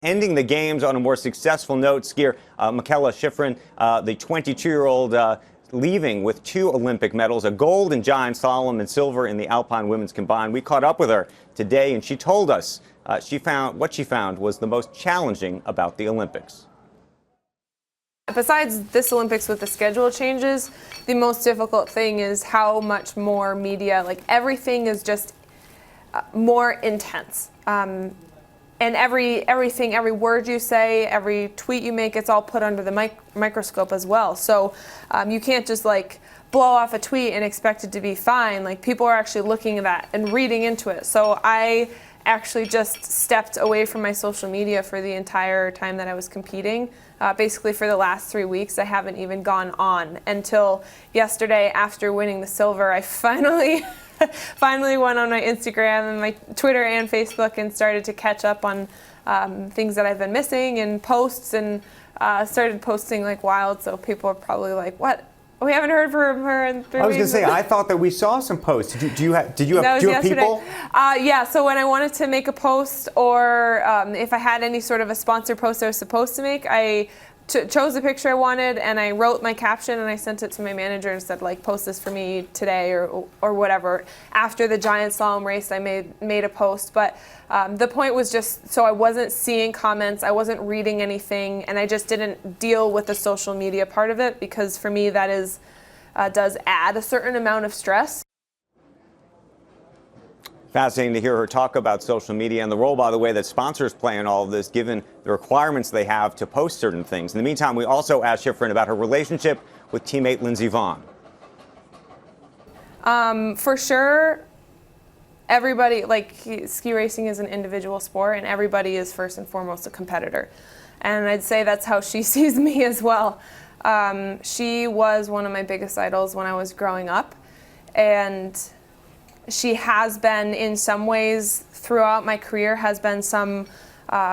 Ending the games on a more successful note, skier Mikaela Shiffrin, the 22-year-old, leaving with 2 Olympic medals, a gold in giant slalom and silver in the Alpine women's combined. We caught up with her today, and she told us what she found was the most challenging about the Olympics. Besides this Olympics with the schedule changes, the most difficult thing is how much more media, like everything is just more intense. And every word you say, every tweet you make, it's all put under the microscope as well. So you can't just like blow off a tweet and expect it to be fine. Like people are actually looking at that and reading into it. So I actually just stepped away from my social media for the entire time that I was competing. Basically for the last 3 weeks, I haven't even gone on until yesterday after winning the silver. I finally went on my Instagram and my Twitter and Facebook and started to catch up on things that I've been missing and posts, and started posting like wild. So people are probably like, "What? We haven't heard from her in 3 weeks." I was going to say, I thought that we saw some posts. Do you have people? Yeah. So when I wanted to make a post, or if I had any sort of a sponsor post I was supposed to make, I chose the picture I wanted, and I wrote my caption, and I sent it to my manager and said, like, post this for me today or whatever. After the giant slalom race, I made a post, but the point was just so I wasn't seeing comments, I wasn't reading anything, and I just didn't deal with the social media part of it, because for me that is does add a certain amount of stress. Fascinating to hear her talk about social media and the role, by the way, that sponsors play in all of this, given the requirements they have to post certain things. In the meantime, we also asked Shiffrin about her relationship with teammate LINDSEY VONN. For sure, everybody, like, ski racing is an individual sport, and everybody is first and foremost a competitor. And I'd say that's how she sees me as well. She was one of my biggest idols when I was growing up, and she has been, in some ways, throughout my career, has been some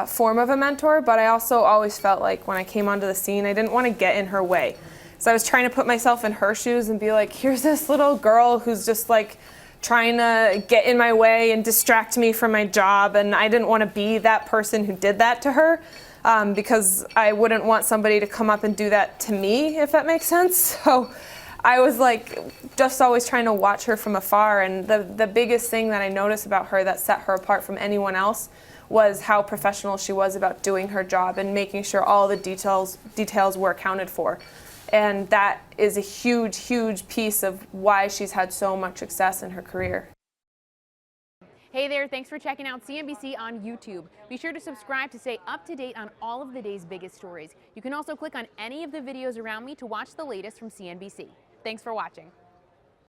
form of a mentor, but I also always felt like when I came onto the scene, I didn't want to get in her way. So I was trying to put myself in her shoes and be like, here's this little girl who's just like trying to get in my way and distract me from my job, and I didn't want to be that person who did that to her, because I wouldn't want somebody to come up and do that to me, if that makes sense. So I was like just always trying to watch her from afar, and the biggest thing that I noticed about her that set her apart from anyone else was how professional she was about doing her job and making sure all the details were accounted for. And that is a huge, huge piece of why she's had so much success in her career. Hey there, thanks for checking out CNBC on YouTube. Be sure to subscribe to stay up to date on all of the day's biggest stories. You can also click on any of the videos around me to watch the latest from CNBC. Thanks for watching.